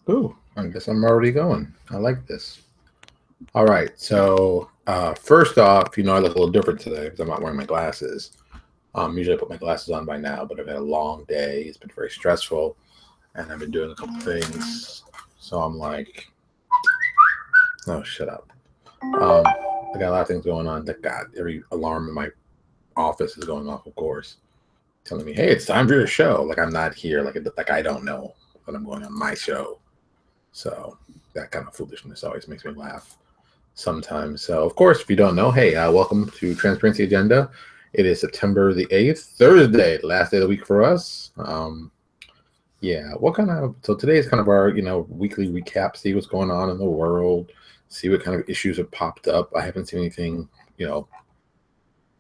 Ooh, I guess I'm already going. I like this. All right. So first off, I look a little different today because I'm not wearing my glasses. Usually I put my glasses on by now, but I've had a long day. It's been very stressful, and I've been doing a couple things. So I'm like, oh, shut up. I got a lot of things going on. Thank God, every alarm in my office is going off, of course, telling me, "Hey, it's time for your show." Like I'm not here. Like I don't know that I'm going on my show. So that kind of foolishness always makes me laugh sometimes. So, of course, if you don't know, hey, welcome to Transparency Agenda. It is September the 8th, Thursday, the last day of the week for us. Yeah, so today is kind of our, weekly recap, see what's going on in the world, see what kind of issues have popped up. I haven't seen anything,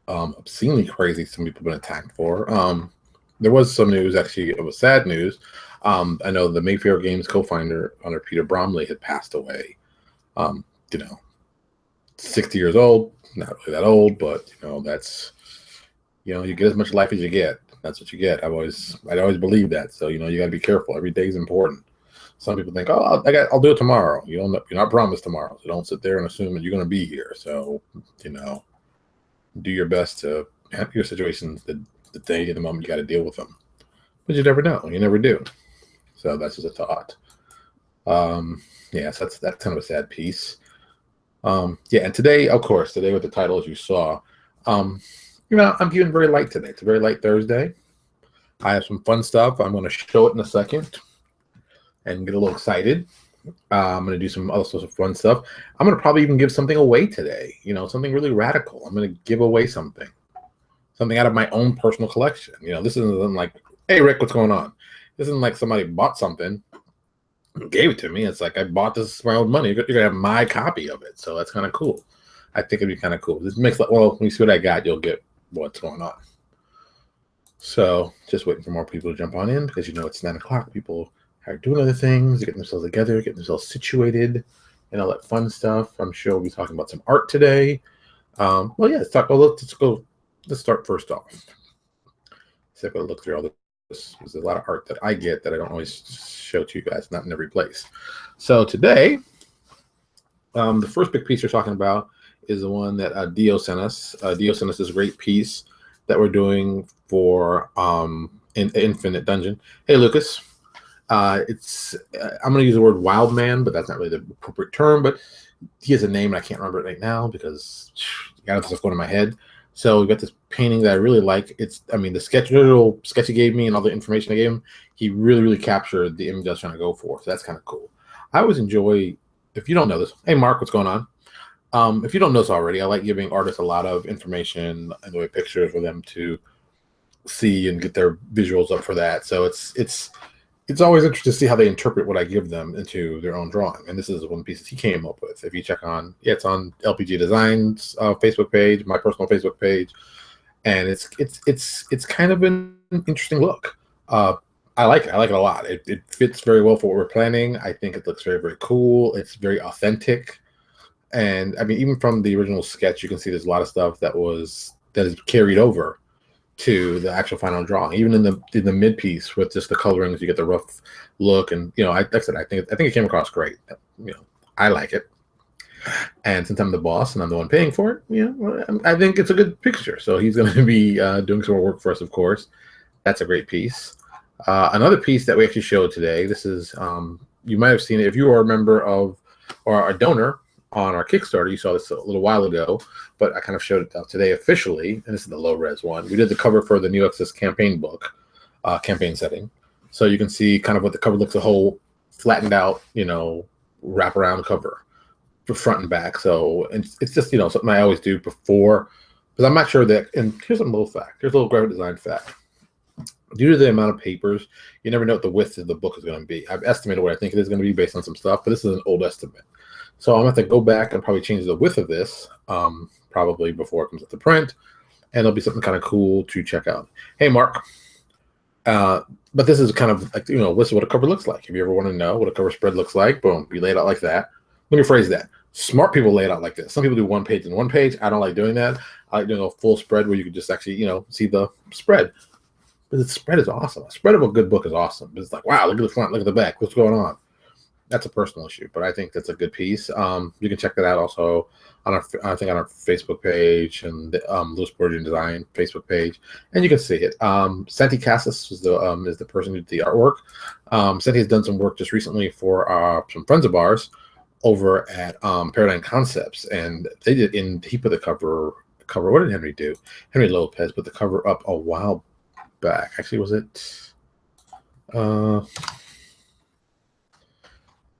obscenely crazy some people have been attacked for. There was some news, actually, it was sad news. I know the Mayfair Games co-founder, Peter Bromley, had passed away. Um, you know, 60 years old, not really that old, but that's you get as much life as you get. That's what you get. I'd always believe that. So you got to be careful. Every day is important. Some people think, oh, I'll do it tomorrow. You're not promised tomorrow, so don't sit there and assume that you're going to be here. So do your best to have your situations the day, the moment you got to deal with them. But you never know. You never do. So that's just a thought. So that's kind of a sad piece. And today, of course, with the title, as you saw, I'm keeping very light today. It's a very light Thursday. I have some fun stuff. I'm going to show it in a second and get a little excited. I'm going to do some other sorts of fun stuff. I'm going to probably even give something away today, something really radical. I'm going to give away something out of my own personal collection. This isn't like, hey, Rick, what's going on? This isn't like somebody bought something, gave it to me. It's like I bought this with my own money. You're going to have my copy of it. So that's kind of cool. I think it'd be kind of cool. This makes when you see what I got, you'll get what's going on. So just waiting for more people to jump on in because it's 9 o'clock. People are doing other things, getting themselves together, getting themselves situated, and all that fun stuff. I'm sure we'll be talking about some art today. Let's talk. Let's start first off. So I'm going to look through all this. There's a lot of art that I get that I don't always show to you guys, not in every place. So today, the first big piece we're talking about is the one that Dio sent us. Dio sent us this great piece that we're doing for Infinite Dungeon. Hey, Lucas. I'm going to use the word wild man, but that's not really the appropriate term. But he has a name, and I can't remember it right now because I got stuff going in my head. So we got this painting that I really like. The little sketch he gave me and all the information I gave him, he really, really captured the image I was trying to go for. So that's kind of cool. I always enjoy, if you don't know this, hey, Mark, what's going on? If you don't know this already, I like giving artists a lot of information and the way pictures for them to see and get their visuals up for that. So it's always interesting to see how they interpret what I give them into their own drawing. And this is one of the pieces he came up with. If you check on, it's on LPJ Design's Facebook page, my personal Facebook page, and it's kind of an interesting look. I like it. I like it a lot. It fits very well for what we're planning. I think it looks very, very cool. It's very authentic. And even from the original sketch, you can see there's a lot of stuff that is carried over to the actual final drawing. Even in the mid piece with just the colorings, you get the rough look. And like I said, I think it came across great. I like it. And since I'm the boss and I'm the one paying for it, I think it's a good picture. So he's going to be doing some more work for us, of course. That's a great piece. Another piece that we actually showed today. This is you might have seen it if you are a member of or a donor on our Kickstarter. You saw this a little while ago, but I kind of showed it today officially, and this is the low-res one. We did the cover for the New Access campaign book, campaign setting. So you can see kind of what the cover looks, a whole flattened out, wraparound cover for front and back. So it's just, something I always do before, because I'm not sure that, and here's a little fact. Here's a little graphic design fact. Due to the amount of papers, you never know what the width of the book is going to be. I've estimated what I think it is going to be based on some stuff, but this is an old estimate. So I'm going to have to go back and probably change the width of this, probably before it comes up to print, and it'll be something kind of cool to check out. Hey, Mark. But this is kind of like, this is what a cover looks like. If you ever want to know what a cover spread looks like, boom, you lay it out like that. Let me phrase that. Smart people lay it out like this. Some people do one page and one page. I don't like doing that. I like doing a full spread where you can just actually, see the spread. But the spread is awesome. A spread of a good book is awesome. It's like, wow, look at the front, look at the back. What's going on? That's a personal issue, but I think that's a good piece. You can check that out also on our, I think on our Facebook page and the LPJ Design Facebook page, and you can see it. Santi Casas is the person who did the artwork. Santi has done some work just recently for some friends of ours over at Paradigm Concepts, and they did he put the cover. What did Henry do? Henry Lopez put the cover up a while back. Actually, was it?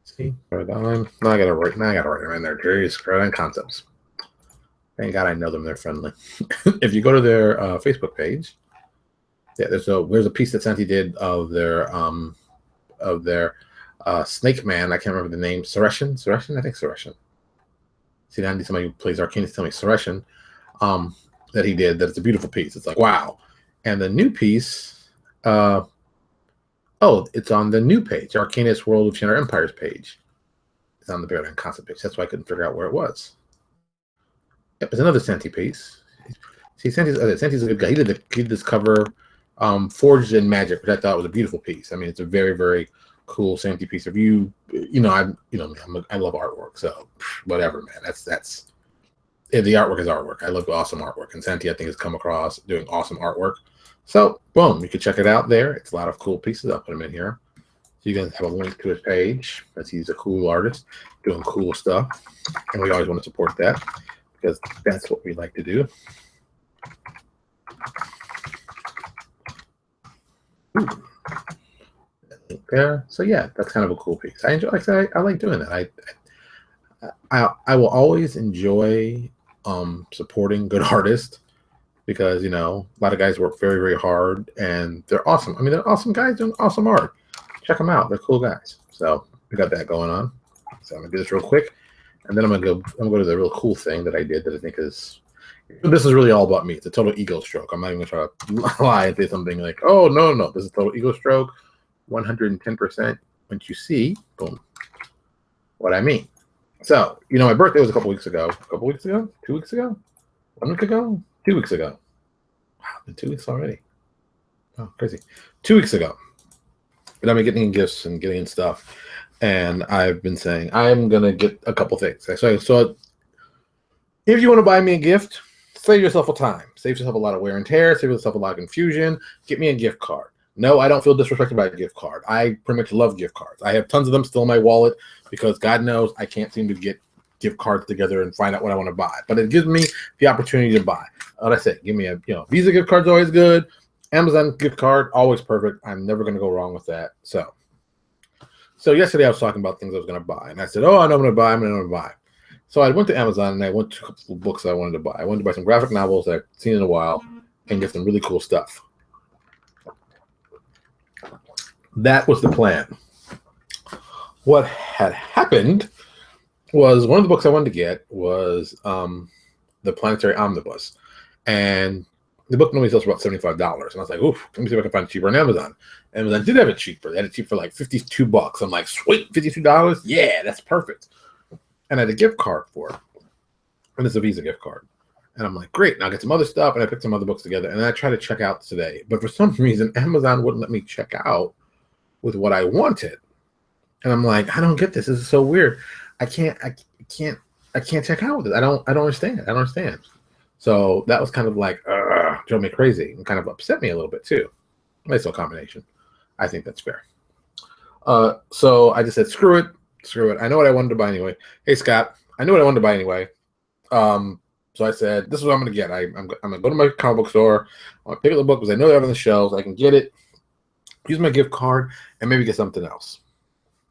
See, Paradigm. Now I gotta write it in there. Jeez, Paradigm Concepts. Thank God I know them. They're friendly. If you go to their Facebook page, yeah, there's a piece that Santi did of their Snake Man. I can't remember the name. Sureshan. I think Sureshan. See, now I need somebody who plays Arcanus tell me Sureshan. That he did. That it's a beautiful piece. It's like, wow. And the new piece, it's on the new page, Arcanus World of Chandler Empires page. It's on the Paradigm Concept page. That's why I couldn't figure out where it was. Yep, it's another Santi piece. See, Santi's a good guy. He did this cover, Forged in Magic, which I thought was a beautiful piece. I mean, it's a very, very cool Santi piece. If I love artwork, so whatever, man. That's. Yeah, the artwork is artwork. I love awesome artwork, and Santi, I think, has come across doing awesome artwork. So, boom, you can check it out there. It's a lot of cool pieces. I'll put them in here. So you can have a link to his page, as he's a cool artist doing cool stuff, and we always want to support that because that's what we like to do. There. So yeah, that's kind of a cool piece. I enjoy. Like I said, I like doing that. I will always enjoy supporting good artists because a lot of guys work very, very hard and they're awesome. I mean, they're awesome guys doing awesome art. Check them out; they're cool guys. So we got that going on. So I'm gonna do this real quick, and then I'm gonna go to the real cool thing that I did that I think is. This is really all about me. It's a total ego stroke. I'm not even gonna try to lie and say something like, "Oh no, this is total ego stroke." 110%. Once you see, boom, what I mean. So, my birthday was a couple weeks ago. 2 weeks ago? 1 week ago? 2 weeks ago. Wow, been 2 weeks already. Oh, crazy. 2 weeks ago. And I've been getting gifts and getting stuff. And I've been saying, I'm going to get a couple things. So if you want to buy me a gift, save yourself a time. Save yourself a lot of wear and tear. Save yourself a lot of confusion. Get me a gift card. No, I don't feel disrespected by a gift card. I pretty much love gift cards. I have tons of them still in my wallet because God knows I can't seem to get gift cards together and find out what I want to buy. But it gives me the opportunity to buy. Like I said, give me a Visa gift card's always good. Amazon gift card, always perfect. I'm never going to go wrong with that. So yesterday I was talking about things I was going to buy. And I said, oh, I know I'm going to buy. I'm going to buy. So I went to Amazon and I went to a couple of books that I wanted to buy. I wanted to buy some graphic novels that I've seen in a while and get some really cool stuff. That was the plan. What had happened was one of the books I wanted to get was The Planetary Omnibus. And the book normally sells for about $75. And I was like, oof, let me see if I can find it cheaper on Amazon. Amazon did have it cheaper. They had it cheap for like $52. I'm like, sweet, $52? Yeah, that's perfect. And I had a gift card for it. And it's a Visa gift card. And I'm like, great, now I get some other stuff. And I picked some other books together. And I tried to check out today. But for some reason, Amazon wouldn't let me check out with what I wanted. And I'm like, I don't get this. This is so weird. I can't check out with it. I don't understand. So that was kind of like, drove me crazy and kind of upset me a little bit too. Nice little combination. I think that's fair. So I just said, screw it. I know what I wanted to buy anyway. Hey, Scott, I knew what I wanted to buy anyway. So I said, this is what I'm going to get. I'm going to go to my comic book store. I'm going to pick up the book because I know they have it on the shelves. I can get it, use my gift card, and maybe get something else.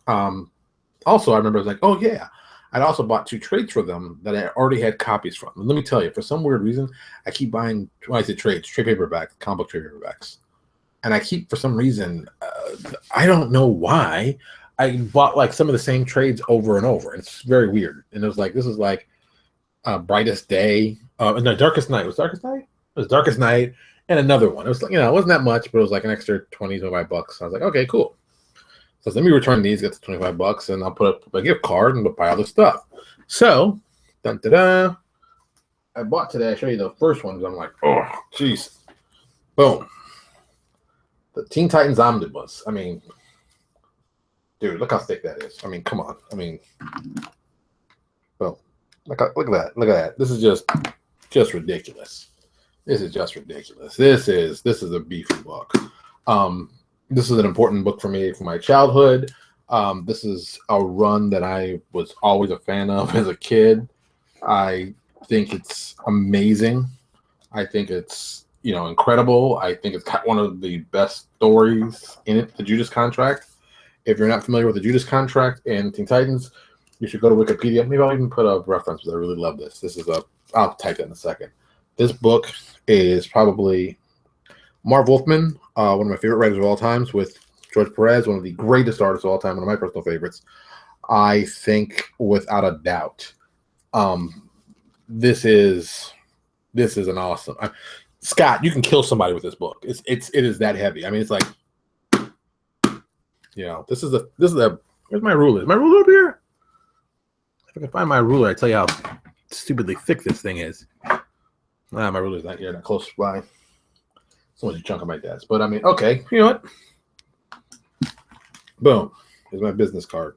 Also, I remember I was like, oh, yeah. I'd also bought 2 trades for them that I already had copies from. And let me tell you, for some weird reason, I keep buying, when I say trades, trade paperbacks, comic book trade paperbacks. And I keep, for some reason, I don't know why, I bought like some of the same trades over and over. It's very weird. And it was like, this is like Brightest Day. No, Darkest Night. It was Darkest Night? It was Darkest Night and another one. It was, it wasn't that much, but it was like an extra $20, $25. So I was like, okay, cool. So let me return these, get the $25, and I'll put up a gift card and buy other stuff. So, I bought today. I'll show you the first ones. I'm like, oh, jeez. Boom. The Teen Titans Omnibus. I mean, Dude, look how thick that is. I mean, come on. I mean, well, look at that. Look at that. This is just ridiculous. This is just ridiculous. This is a beefy book. This is an important book for me for my childhood. This is a run that I was always a fan of as a kid. I think it's amazing. I think it's, incredible. I think it's got one of the best stories in it, the Judas Contract. If you're not familiar with the Judas Contract and Teen Titans, you should go to Wikipedia. Maybe I'll even put a reference because I really love this. I'll type that in a second. This book is probably Marv Wolfman, one of my favorite writers of all times, with George Perez, one of the greatest artists of all time, one of my personal favorites. I think without a doubt, this is an awesome. Scott, you can kill somebody with this book. It is that heavy. I mean, it's like, this is a. Where's my ruler? Is my ruler up here? If I can find my ruler, I tell you how stupidly thick this thing is. My ruler's not here, not close by. So much a chunk of my desk. But I mean, okay, you know what? Boom. Here's my business card.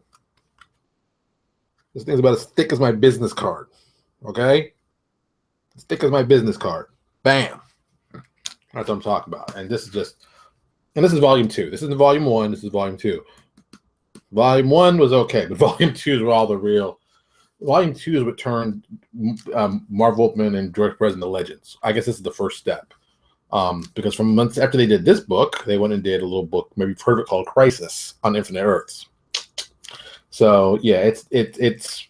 This thing's about as thick as my business card. Okay? As thick as my business card. Bam. That's what I'm talking about. And this is volume 2. This isn't volume 1. This is volume 2. Volume 1 was okay, but volume 2 were all the real. Volume 2 is what turned Marv Wolfman and George Perez into legends. I guess this is the first step. Because from months after they did this book, they went and did a little book, maybe you've heard of it, called Crisis on Infinite Earths. So yeah, it's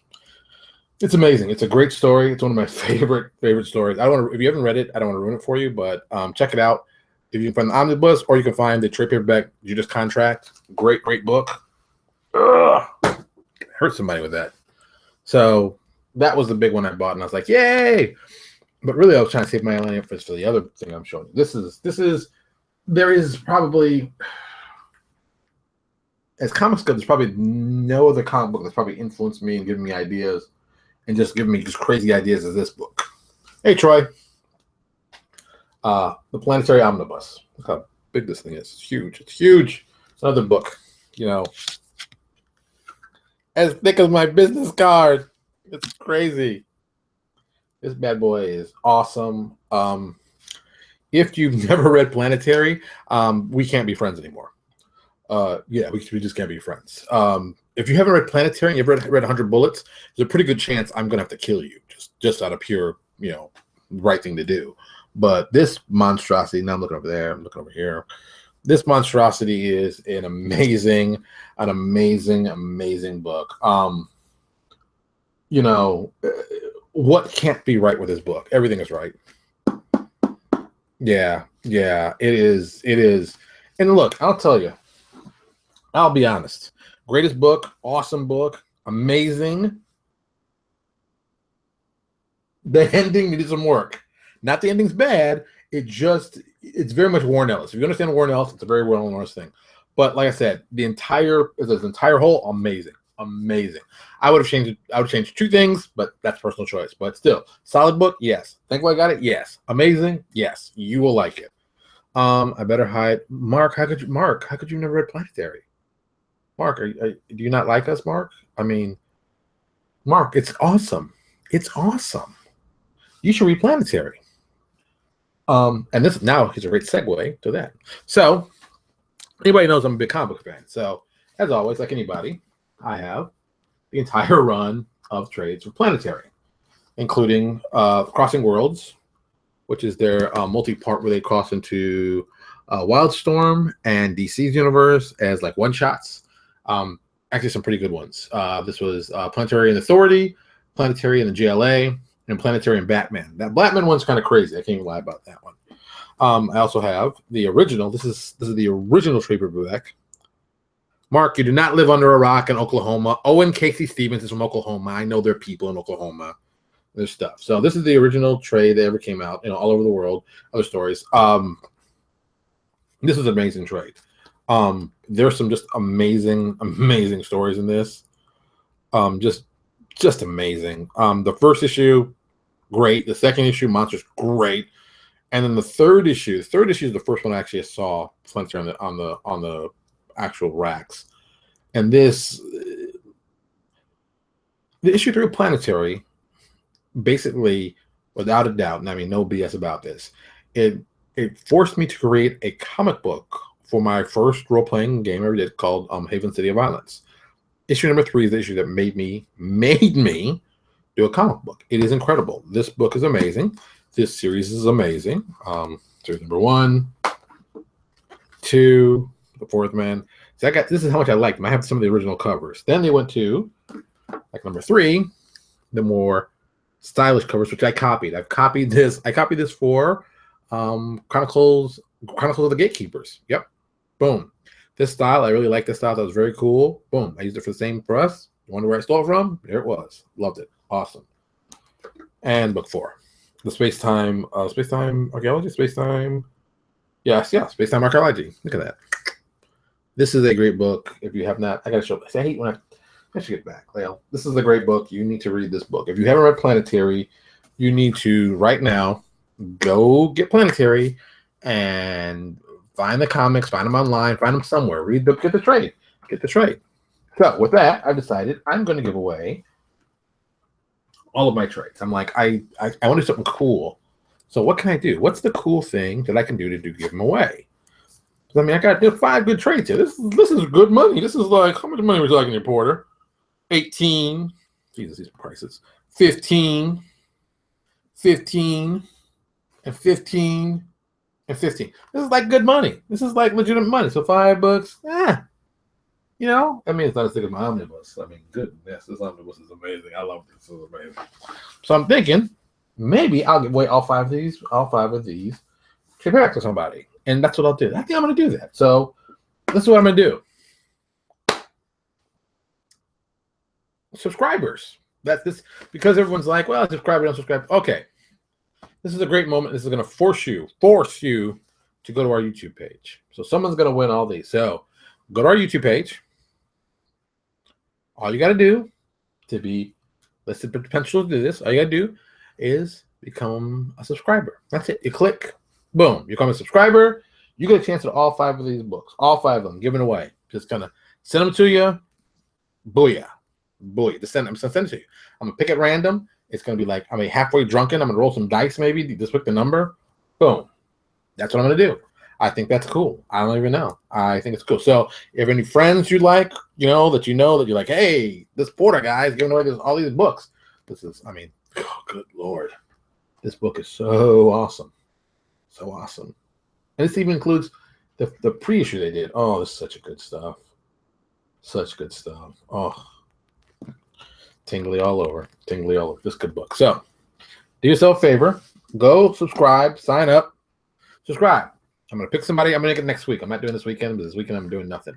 amazing. It's a great story. It's one of my favorite stories. If you haven't read it, I don't want to ruin it for you, but check it out. If you can find the omnibus, or you can find the trade paperback Judas Contract. Great book. Ugh. Hurt somebody with that. So that was the big one I bought, and I was like, yay! But really, I was trying to save my money for the other thing I'm showing you. There is probably, as comics go, there's probably no other comic book that's probably influenced me and given me ideas and just given me just crazy ideas as this book. Hey, Troy. The Planetary Omnibus. Look how big this thing is. It's huge. It's huge. It's another book, as thick as my business card. It's crazy. This bad boy is awesome. If you've never read Planetary, we can't be friends anymore. We just can't be friends. If you haven't read Planetary and you've read 100 Bullets, there's a pretty good chance I'm going to have to kill you just out of pure, right thing to do. But this monstrosity, now I'm looking over there, I'm looking over here. This monstrosity is an amazing book. What can't be right with this book? Everything is right. Yeah, it is. And look, I'll tell you, I'll be honest. Greatest book, awesome book, amazing. The ending needed some work. Not the ending's bad. It's very much Warren Ellis. If you understand Warren Ellis, it's a very Warren Ellis thing. But like I said, the entire whole, amazing. I would have changed 2 things, but that's personal choice. But still, solid book, yes. Think I got it, yes. Amazing, yes. You will like it. I better hide. Mark, how could you never read Planetary? Mark, do you not like us, Mark? I mean, Mark, it's awesome. It's awesome. You should read Planetary. And this now is a great segue to that. So, anybody knows I'm a big comic book fan. So, as always, like anybody, I have the entire run of trades for Planetary, including Crossing Worlds, which is their multi-part where they cross into Wildstorm and DC's universe as like one-shots. Actually, some pretty good ones. This was Planetary and Authority, Planetary and the JLA, and Planetary and Batman. That Batman one's kind of crazy. I can't even lie about that one. I also have the original. This is the original trade paperback. Mark, you do not live under a rock in Oklahoma. Owen Casey Stevens is from Oklahoma. I know there are people in Oklahoma. There's stuff. So this is the original trade that ever came out, all over the world. Other stories. This is an amazing trade. There's some just amazing stories in this. Just amazing. The first issue, great. The second issue, Monsters, great. And then the third issue is the first one I actually saw Flinter on the actual racks. And this, the issue 3 of Planetary, basically, without a doubt, and I mean no BS about this, it forced me to create a comic book for my first role-playing game I ever did called Haven City of Violence. Issue number 3 is the issue that made me do a comic book. It is incredible. This book is amazing. This series is amazing. Series number 1, 2, the Fourth Man. So this is how much I liked them. I have some of the original covers. Then they went to like number 3, the more stylish covers, which I copied. I copied this for Chronicles of the Gatekeepers. Yep. Boom. This style, I really like this style. That was very cool. Boom. I used it for the same press. You wonder where I stole it from? There it was. Loved it. Awesome. And book 4. The Space-Time Archaeology? Space-Time. Yes, Space-Time Archaeology. Look at that. This is a great book. If you have not, I gotta show this. I hate when I should get back. Well, this is a great book. You need to read this book. If you haven't read Planetary, you need to right now go get Planetary and find the comics, find them online, find them somewhere. Read the get the trade. Get the trade. So with that, I've decided I'm going to give away all of my trades. I'm like, I want to do something cool. So what can I do? What's the cool thing that I can do to give them away? I mean, I got 5 good trades here. This is good money. This is like, how much money we're talking here, Porter? 18. Jesus, these prices. 15, 15, and 15, and 15. This is like good money. This is like legitimate money. So $5, you know, I mean, it's not as thick as my omnibus. I mean, goodness, this omnibus is amazing. I love this. This is amazing. So I'm thinking maybe I'll give away all 5 of these trade back to somebody. And that's what I'll do. I think I'm going to do that. So this is what I'm going to do. Subscribers. That's this, because everyone's like, well, subscribe, don't subscribe. Okay. This is a great moment. This is going to force you to go to our YouTube page. So someone's going to win all these. So go to our YouTube page. All you got to do to be listed for potential to do this, all you got to do is become a subscriber. That's it. You click, boom, you become a subscriber. You get a chance at all 5 of these books, all 5 of them, given away. Just kind of send them to you. Booyah. Booyah. I'm going to send it to you. I'm going to pick at random. It's going to be like, I'm halfway drunken. I'm going to roll some dice maybe. Just pick the number. Boom. That's what I'm going to do. I think that's cool. I don't even know. I think it's cool. So if you have any friends you like, that you're like, hey, this Porter guy is giving away all these books. This is, I mean, oh, good Lord. This book is so awesome. So awesome. And this even includes the pre-issue they did. Oh, this is such good stuff. Such good stuff. Oh, tingly all over. Tingly all over. This good book. So do yourself a favor. Go subscribe. Sign up. Subscribe. I'm going to pick somebody. I'm going to make it next week. I'm not doing this weekend, but this weekend I'm doing nothing.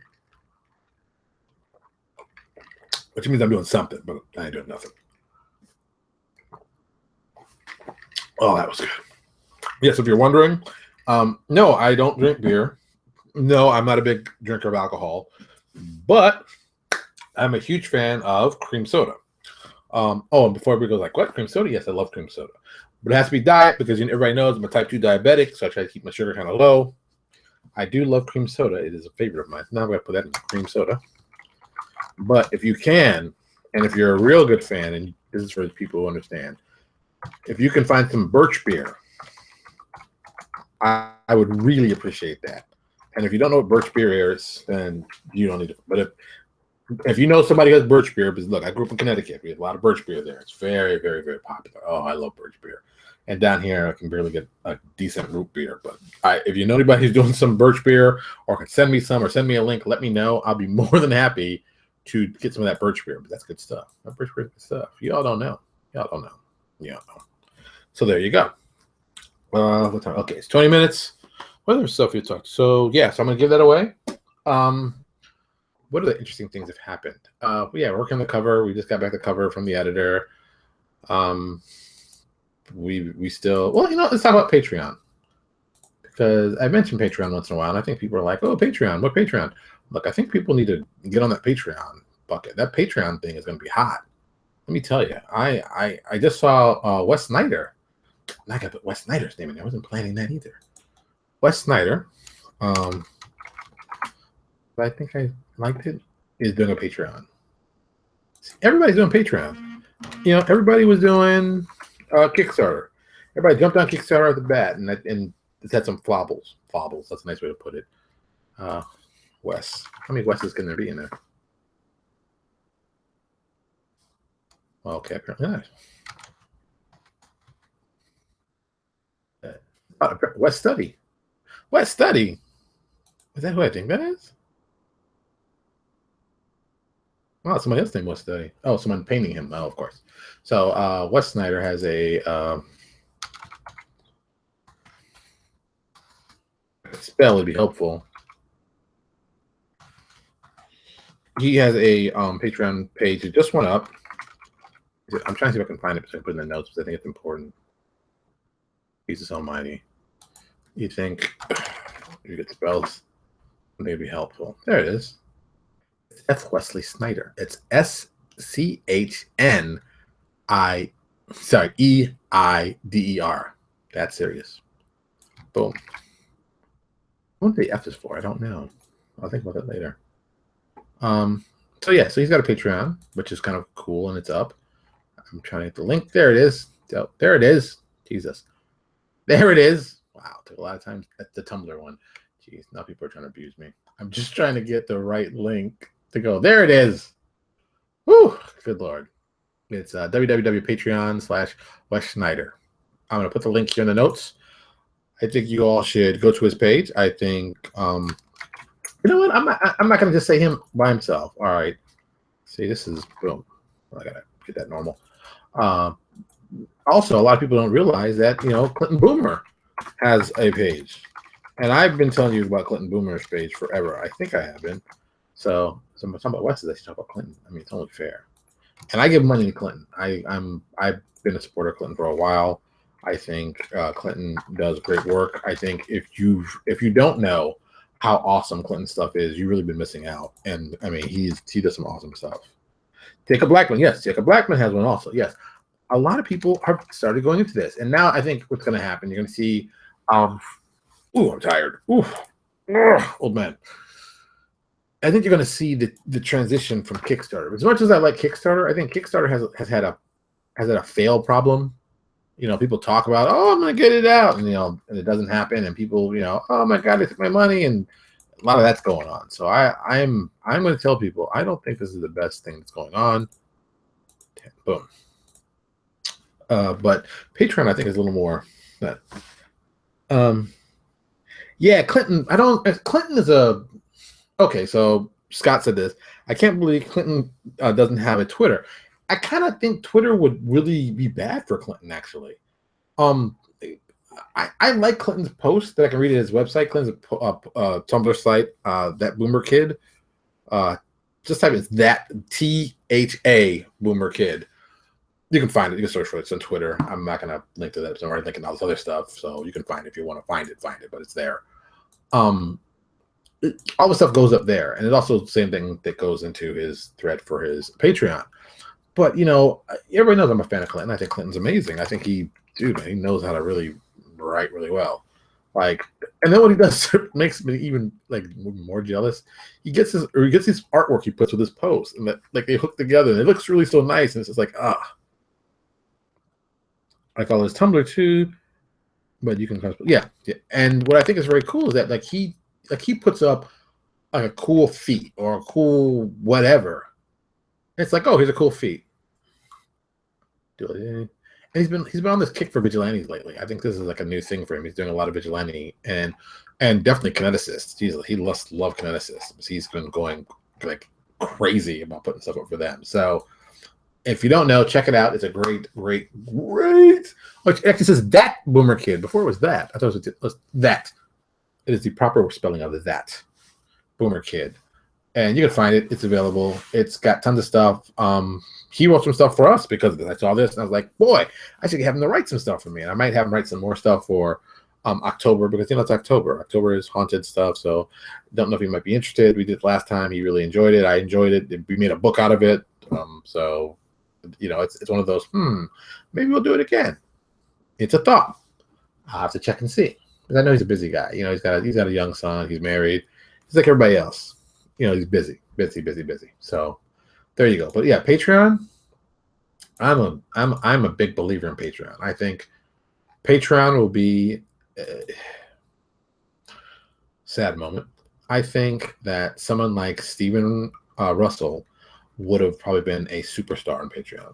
Which means I'm doing something, but I ain't doing nothing. Oh, that was good. Yes, if you're wondering, no, I don't drink beer. No, I'm not a big drinker of alcohol, but I'm a huge fan of cream soda. And before everybody goes like, what, cream soda? Yes, I love cream soda. But it has to be diet because everybody knows I'm a type 2 diabetic, so I try to keep my sugar kind of low. I do love cream soda. It is a favorite of mine. Now I'm going to put that in cream soda. But if you can, and if you're a real good fan, and this is for the people who understand, if you can find some birch beer, I would really appreciate that. And if you don't know what birch beer is, then you don't need it. But if you know somebody who has birch beer, because look, I grew up in Connecticut. We have a lot of birch beer there. It's very, very, very popular. Oh, I love birch beer. And down here, I can barely get a decent root beer. But if you know anybody who's doing some birch beer or can send me some or send me a link, let me know. I'll be more than happy to get some of that birch beer. But that's good stuff. That birch beer is good stuff. Y'all don't know. Y'all don't know. Yeah. So there you go. What time? Okay, it's 20 minutes. What other stuff you talked? So yeah, so I'm gonna give that away. What other interesting things have happened? Yeah, working on the cover. We just got back the cover from the editor. We still, well, let's talk about Patreon, because I mentioned Patreon once in a while, and I think people are like, oh, Patreon, what Patreon? Look, I think people need to get on that Patreon bucket. That Patreon thing is going to be hot. Let me tell you, I just saw Wes Snyder. I got to put Wes Snyder's name in there. I wasn't planning that either. Wes Snyder. I think I liked it. is doing a Patreon. Everybody's doing Patreon. You know, everybody was doing Kickstarter. Everybody jumped on Kickstarter at the bat, and it's had some flobbles. Flobbles. That's a nice way to put it. Wes. How many Wes's can there be in there? Okay, apparently not. West Study. West Study. Is that who I think that is? Oh, somebody else named West Study. Oh, someone painting him. Oh, of course. So Wes Snyder has a spell would be helpful. He has a Patreon page. It just went up. I'm trying to see if I can find it, so I can put it in the notes because I think it's important. Jesus Almighty. You think you get spells? Maybe helpful. There it is. It's F. Wesley Snyder. It's EIDER. That's serious. Boom. What the F is for? I don't know. I'll think about that later. So yeah, so he's got a Patreon, which is kind of cool, and it's up. I'm trying to get the link. There it is. Oh, there it is. Jesus. There it is. Wow, took a lot of time. That's the Tumblr one. Jeez, now people are trying to abuse me. I'm just trying to get the right link to go. There it is. Whew, good Lord. It's www.patreon.com/Wes Snyder. I'm going to put the link here in the notes. I think you all should go to his page. I think, you know what? I'm not going to just say him by himself. All right. See, this is, boom. I got to get that normal. Also, a lot of people don't realize that, you know, Clinton Boomer has a page. And I've been telling you about Clinton Boomer's page forever. I think I have been. So I'm talking about West, I should talk about Clinton. I mean, it's only fair. And I give money to Clinton. I've been a supporter of Clinton for a while. I think Clinton does great work. I think if you don't know how awesome Clinton stuff is, you've really been missing out. And I mean, he does some awesome stuff. Jacob Blackman, yes. Jacob Blackman has one also, yes. A lot of people have started going into this, and now I think what's going to happen, you're going to see. Ooh, I'm tired. Ooh, old man. I think you're going to see the transition from Kickstarter. As much as I like Kickstarter, I think Kickstarter has had a fail problem. You know, people talk about, oh, I'm going to get it out, and you know, and it doesn't happen, and people, you know, oh my God, they took my money, and a lot of that's going on. So I'm going to tell people I don't think this is the best thing that's going on. Boom. But Patreon, I think, is a little more that. Yeah, Clinton. Clinton is a. Okay, so Scott said this. I can't believe Clinton doesn't have a Twitter. I kind of think Twitter would really be bad for Clinton, actually. I like Clinton's post that I can read at his website. Clinton's Tumblr site, that Boomer Kid. Just type it's that THA Boomer Kid. You can find it. You can search for it. It's on Twitter. I'm not going to link to that. So I'm already linking all this other stuff. So you can find it if you want to find it. But it's there. All the stuff goes up there. And it's also the same thing that goes into his thread for his Patreon. But, you know, everybody knows I'm a fan of Clinton. I think Clinton's amazing. I think he knows how to really write really well. Like, and then what he does makes me even like more jealous. He gets his artwork he puts with his posts, and that like they hook together, and it looks really so nice. And it's just like, I follow his Tumblr too, but you can yeah. And what I think is very cool is that like he puts up like a cool feat or a cool whatever. It's like, oh, here's a cool feat. And he's been on this kick for vigilantes lately. I think this is like a new thing for him. He's doing a lot of vigilante and definitely kineticists. He love kineticists. He's been going like crazy about putting stuff up for them. So if you don't know, check it out. It's a great. Which actually says that Boomer Kid. Before it was that. I thought it was that. It is the proper spelling of that Boomer Kid. And you can find it. It's available. It's got tons of stuff. He wrote some stuff for us because I saw this and I was like, boy, I should have him to write some stuff for me. And I might have him write some more stuff for October because, you know, it's October. October is haunted stuff. So don't know if he might be interested. We did it last time. He really enjoyed it. I enjoyed it. We made a book out of it. So, you know, it's one of those, maybe we'll do it again. It's a thought. I'll have to check and see. Because I know he's a busy guy. You know, he's got a young son. He's married. He's like everybody else. You know, he's busy. busy. So there you go. But yeah, Patreon. I'm a big believer in Patreon. I think Patreon will be sad moment. I think that someone like Steven Russell would have probably been a superstar on Patreon.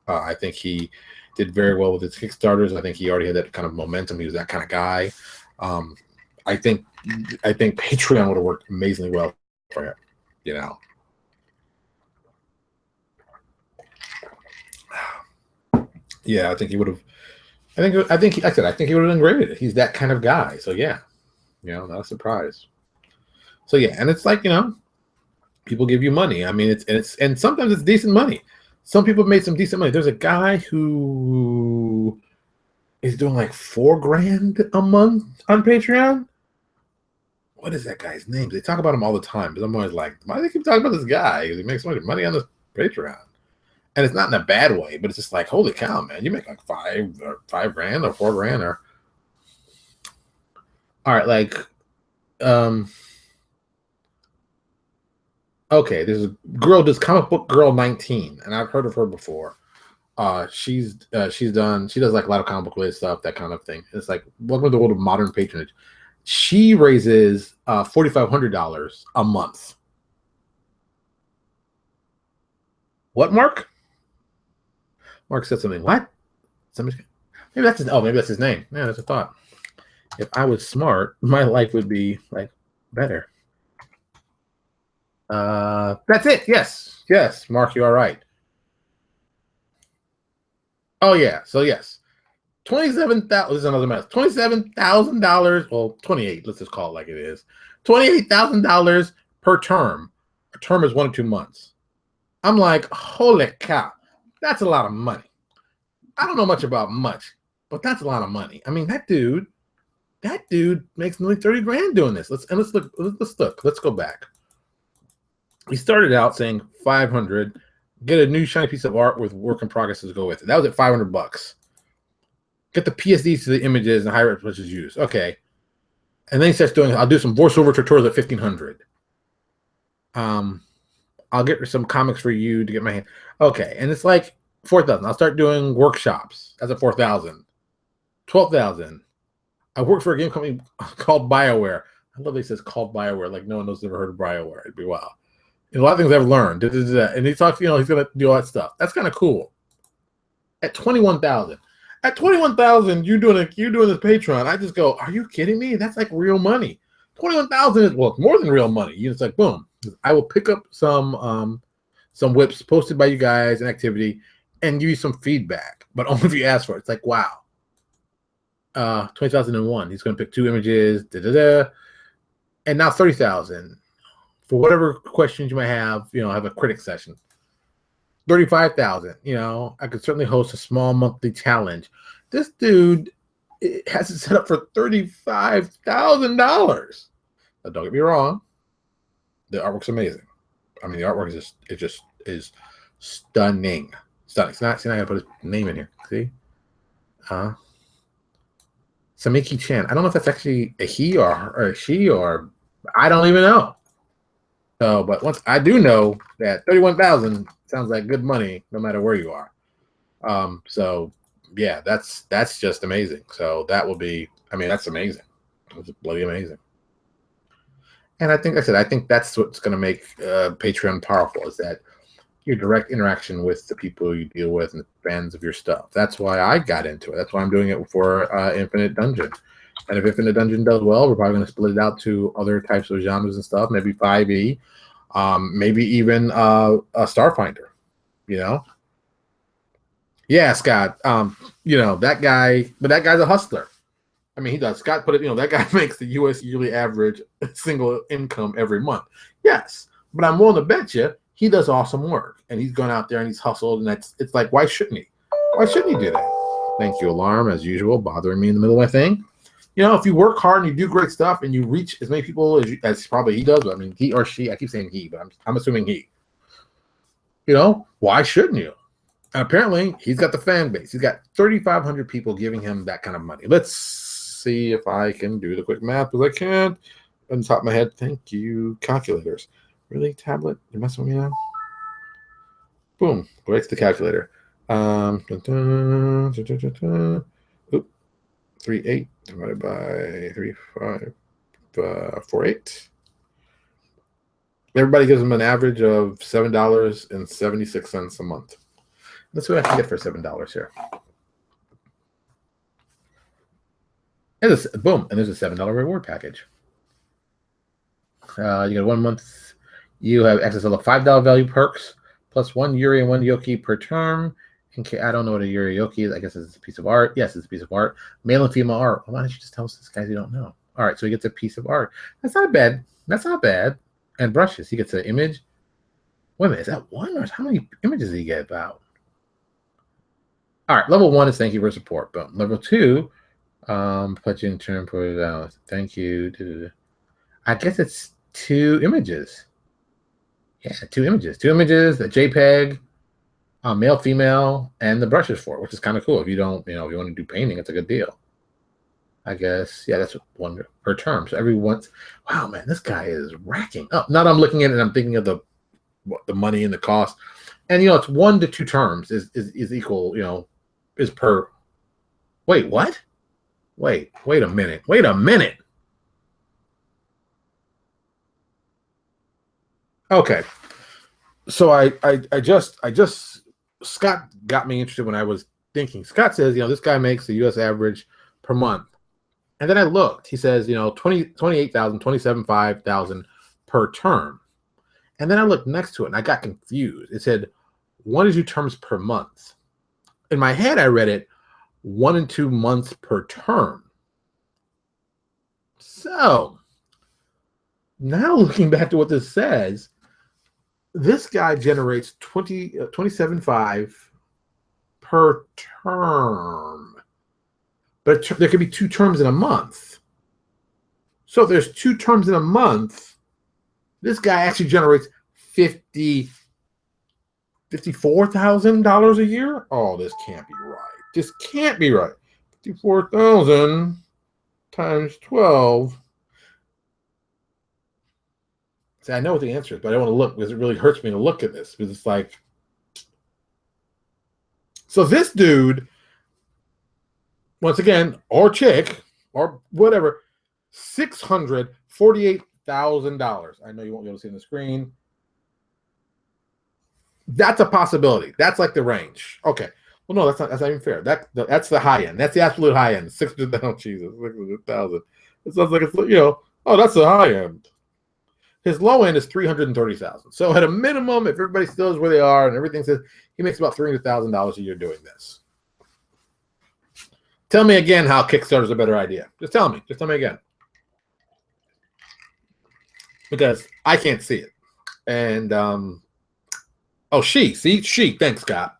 I think he did very well with his Kickstarters. I think he already had that kind of momentum. He was that kind of guy. I think Patreon would have worked amazingly well for him. You know. Yeah, I think he would have. I think he would have been great at it. He's that kind of guy. So yeah, not a surprise. So yeah, and it's like people give you money. I mean, and sometimes it's decent money. Some people made some decent money. There's a guy who is doing like $4,000 a month on Patreon. What is that guy's name? They talk about him all the time, but I'm always like, why do they keep talking about this guy? Because he makes so much money on this Patreon. And it's not in a bad way, but it's just like, holy cow, man! You make like $5,000 or $4,000 or all right, like, okay. There's a girl, this comic book girl 19, and I've heard of her before. She does like a lot of comic book related stuff, that kind of thing. It's like welcome to the world of modern patronage. She raises $4,500 a month. What, Mark? Mark said something. What? Maybe that's his name. Yeah, that's a thought. If I was smart, my life would be like better. That's it. Yes, Mark, you are right. Oh yeah. So yes, $27,000. This is another mess. $27,000. Well, 28. Let's just call it like it is. $28,000 per term. A term is 1 or 2 months. I'm like, holy cow, that's a lot of money. I don't know much about much, but that's a lot of money. I mean, that dude makes nearly $30,000 doing this. Let's look. Let's go back. He started out saying 500, get a new shiny piece of art with work in progress to go with it. That was at $500. Get the PSDs to the images and higher resolution used. Okay. And then he starts doing, I'll do some voiceover tutorials at 1,500. I'll get some comics for you to get my hand. Okay. And it's like 4,000. I'll start doing workshops. That's at 4,000. 12,000. I work for a game company called BioWare. I love that he says called BioWare, like no one knows ever heard of BioWare. It'd be wild. And a lot of things I've learned. And he talks, he's gonna do all that stuff. That's kind of cool. At 21,000. At 21,000, you're doing this Patreon. I just go, are you kidding me? That's like real money. 21,000 is more than real money. It's like boom. I will pick up some whips posted by you guys, an activity, and give you some feedback, but only if you ask for it. It's like wow. 20,001. He's going to pick 2 images, and now 30,000 for whatever questions you might have. Have a critic session. 35,000. I could certainly host a small monthly challenge. This dude has it set up for $35,000. Now, don't get me wrong. The artwork's amazing. I mean, the artwork is stunning. Stunning. See, now I gotta put his name in here. See? Samiki Chan. I don't know if that's actually a he or a she, or I don't even know. So, but once I do know that 31,000 sounds like good money, no matter where you are. So yeah, that's just amazing. So that will be. I mean, that's amazing. It's bloody amazing. And I think that's what's going to make Patreon powerful, is that your direct interaction with the people you deal with and the fans of your stuff. That's why I got into it. That's why I'm doing it for Infinite Dungeon. And if Infinite Dungeon does well, we're probably going to split it out to other types of genres and stuff. Maybe 5e, maybe even a Starfinder. Yeah, Scott. That guy, but that guy's a hustler. I mean, he does. Scott put it, that guy makes the U.S. yearly average single income every month. Yes, but I'm willing to bet you he does awesome work, and he's gone out there and he's hustled, and it's like, why shouldn't he? Why shouldn't he do that? Thank you, Alarm, as usual, bothering me in the middle of my thing. If you work hard and you do great stuff and you reach as many people as probably he does, but I mean, he or she, I keep saying he, but I'm assuming he. Why shouldn't you? And apparently, he's got the fan base. He's got 3,500 people giving him that kind of money. Let's see if I can do the quick math, because I can't on the top of my head. Thank you, calculators. Really, tablet? You're messing with me now? Boom. Go right to the calculator. Oop, 3.8 divided by 3.548. Everybody gives them an average of $7.76 a month. Let's see what I can get for $7 here. And this, boom, and there's a $7 reward package. You get 1 month. You have access to the $5 value perks plus 1 Yuri and 1 Yoki per term. I don't know what a Yuri Yoki is. I guess it's a piece of art. Yes, it's a piece of art. Male and female art. Why don't you just tell us this, guys? You don't know. All right, so he gets a piece of art. That's not bad. That's not bad. And brushes. He gets an image. Wait a minute, is that one or how many images did he get about? All right, level 1 is thank you for support. Boom. Level 2, put you in turn, put it out. Thank you. I guess it's 2 images. Yeah, 2 images. 2 images, a JPEG, male, female, and the brushes for it, which is kind of cool. If you don't, if you want to do painting, it's a good deal. I guess, yeah, that's 1 per term. So every once, wow, man, this guy is racking up. Not I'm looking at it and I'm thinking of the money and the cost. And, it's 1 to 2 terms is equal, is per. Wait, what? Wait a minute. Wait a minute. Okay. So I just Scott got me interested when I was thinking. Scott says, this guy makes the US average per month. And then I looked. He says, 28,000, 27,500 per term. And then I looked next to it and I got confused. It said 1 to 2 terms per month. In my head, I read it 1 and 2 months per term. So now looking back to what this says, this guy generates 27.5 per term. But there could be 2 terms in a month. So if there's 2 terms in a month, this guy actually generates $54,000 a year. Oh, this can't be right. This can't be right. 54,000 times 12. See, I know what the answer is, but I don't want to look because it really hurts me to look at this because it's like. So this dude, once again, or chick, or whatever, $648,000. I know you won't be able to see on the screen. That's a possibility. That's like the range. Okay. Well, no, that's not even fair. That's the high end. That's the absolute high end. 600,000. Jesus, 600,000. It sounds like it's oh, that's the high end. His low end is 330,000. So at a minimum, if everybody still is where they are and everything says, he makes about $300,000 a year doing this. Tell me again how Kickstarter is a better idea. Just tell me. Just tell me again. Because I can't see it. And oh, she. Thanks, Scott.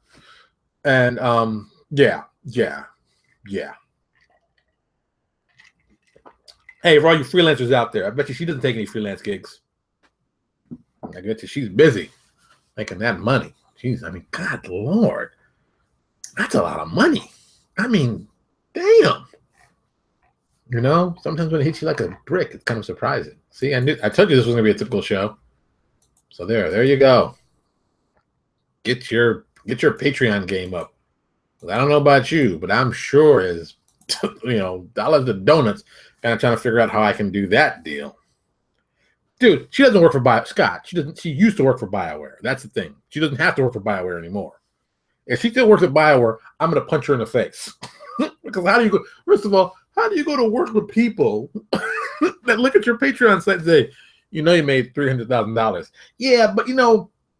And yeah. Hey, for all you freelancers out there, I bet you she doesn't take any freelance gigs. I bet you she's busy making that money. Jeez, God Lord, that's a lot of money. Damn. Sometimes when it hits you like a brick, it's kind of surprising. See, I told you this was gonna be a typical show. So there you go. Get your Patreon game up. I don't know about you, but I'm sure as dollars to donuts, kind of trying to figure out how I can do that deal. Dude, she doesn't work for Scott. She used to work for BioWare. That's the thing. She doesn't have to work for BioWare anymore. If she still works at BioWare, I'm gonna punch her in the face. Because how do you go? First of all, how do you go to work with people that look at your Patreon site and say, you made $300,000? Yeah, but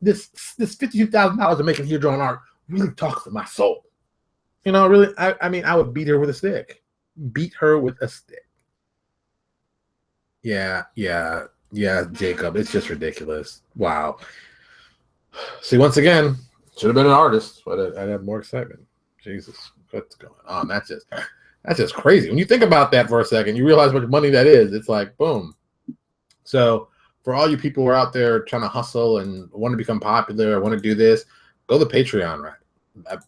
this $52,000 I'm making here drawing art really talks to my soul. Really, I would beat her with a stick. Beat her with a stick. Yeah, Jacob. It's just ridiculous. Wow. See, once again, should have been an artist, but I'd have more excitement. Jesus, what's going on? That's just crazy. When you think about that for a second, you realize how much money that is. It's like, boom. So for all you people who are out there trying to hustle and want to become popular or want to do this, go the Patreon right.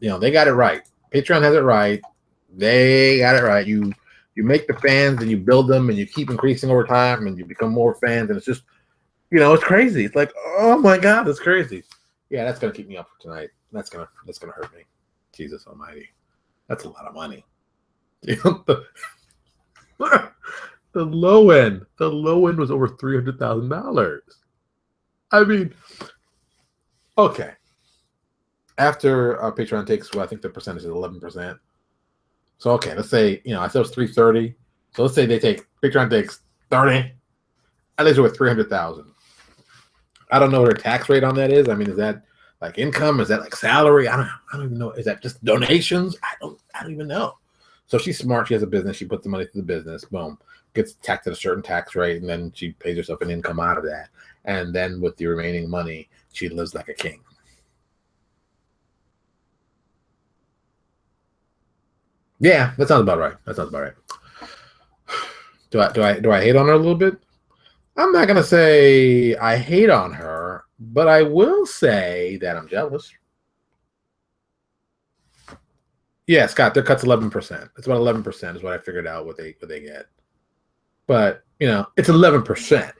They got it right. Patreon has it right. They got it right. You make the fans and you build them and you keep increasing over time and you become more fans, and it's just It's crazy. It's like, oh my God, it's crazy. Yeah, that's gonna keep me up for tonight. That's gonna hurt me. Jesus Almighty, that's a lot of money. the low end, was over $300,000. I mean, okay. After Patreon takes, well, I think the percentage is 11%. So okay, let's say I said it was 330. So let's say Patreon takes 30. At least with 300,000. I don't know what her tax rate on that is. I mean, is that like income? Is that like salary? I don't even know. Is that just donations? I don't even know. So she's smart. She has a business. She puts the money to the business. Boom, gets taxed at a certain tax rate, and then she pays herself an income out of that. And then with the remaining money, she lives like a king. Yeah, that sounds about right. Do I hate on her a little bit? I'm not gonna say I hate on her, but I will say that I'm jealous. Yeah, Scott, their cut's 11%. It's about 11% is what I figured out what they get. But it's 11%.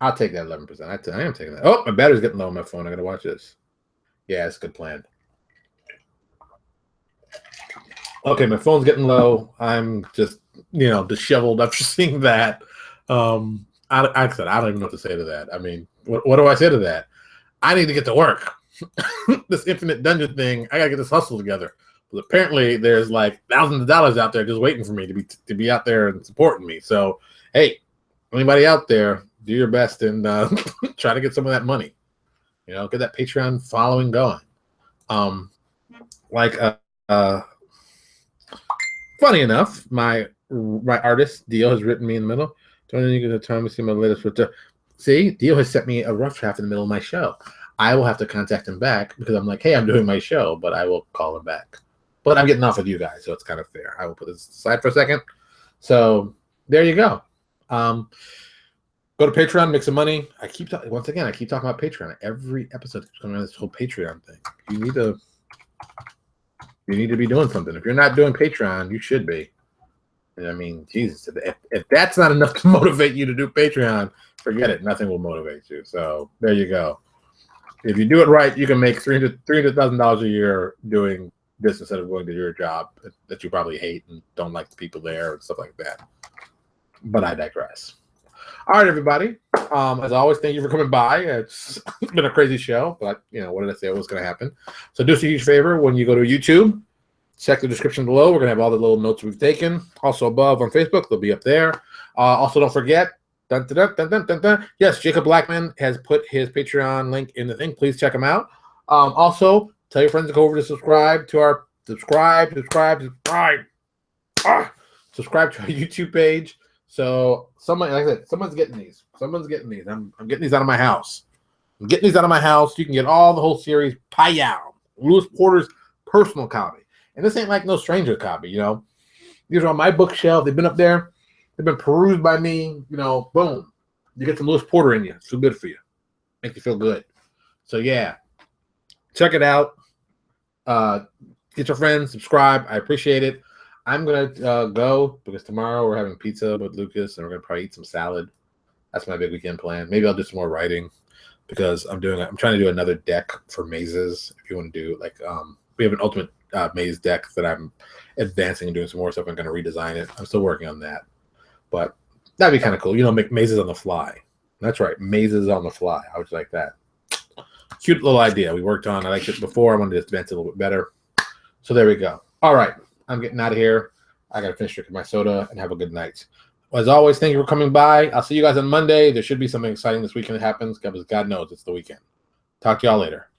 I'll take that 11%. I am taking that. Oh, my battery's getting low on my phone. I gotta watch this. Yeah, it's a good plan. Okay, my phone's getting low. I'm just disheveled after seeing that. I said I don't even know what to say to that. I mean, what do I say to that? I need to get to work. This infinite dungeon thing, I gotta get this hustle together. But apparently, there's like thousands of dollars out there just waiting for me to be out there and supporting me. So, hey, anybody out there, do your best and try to get some of that money. Get that Patreon following going. Funny enough, my artist Dio has written me in the middle. Don't you get the time to see my latest return? See, Dio has sent me a rough draft in the middle of my show. I will have to contact him back because I'm like, hey, I'm doing my show, but I will call him back. But I'm getting off with you guys, so it's kind of fair. I will put this aside for a second. So there you go. Go to Patreon, make some money. I keep talking about Patreon. Every episode keeps coming on this whole Patreon thing. You need to be doing something. If you're not doing Patreon, you should be. I mean, Jesus, if that's not enough to motivate you to do Patreon, forget it. Nothing will motivate you. So there you go. If you do it right, you can make $300,000 a year doing this instead of going to your job that you probably hate and don't like the people there and stuff like that. But I digress. All right, everybody. As always, thank you for coming by. It's been a crazy show, but what did I say? What was going to happen? So do us a huge favor when you go to YouTube. Check the description below. We're going to have all the little notes we've taken. Also above on Facebook, they'll be up there. Also, don't forget, yes, Jacob Blackman has put his Patreon link in the thing. Please check him out. Also, tell your friends to go over to subscribe to our subscribe to our YouTube page. So like I said, someone's getting these. I'm getting these out of my house. You can get all the whole series. Payal, Lewis Porter's personal copy. And this ain't like no stranger copy, These are on my bookshelf. They've been up there. They've been perused by me. Boom. You get some Lewis Porter in you. It's feel good for you. Make you feel good. So, yeah. Check it out. Get your friends. Subscribe. I appreciate it. I'm going to go because tomorrow we're having pizza with Lucas, and we're going to probably eat some salad. That's my big weekend plan. Maybe I'll do some more writing because I'm trying to do another deck for mazes. If you want to do, we have an ultimate maze deck that I'm advancing and doing some more stuff. I'm going to redesign it. I'm still working on that, but that'd be kind of cool. Make mazes on the fly. That's right, mazes on the fly. I would like that. Cute little idea we worked on. I liked it before. I wanted to advance it a little bit better. So there we go. All right, I'm getting out of here. I got to finish drinking my soda and have a good night. As always, thank you for coming by. I'll see you guys on Monday. There should be something exciting this weekend that happens because God knows it's the weekend. Talk to y'all later.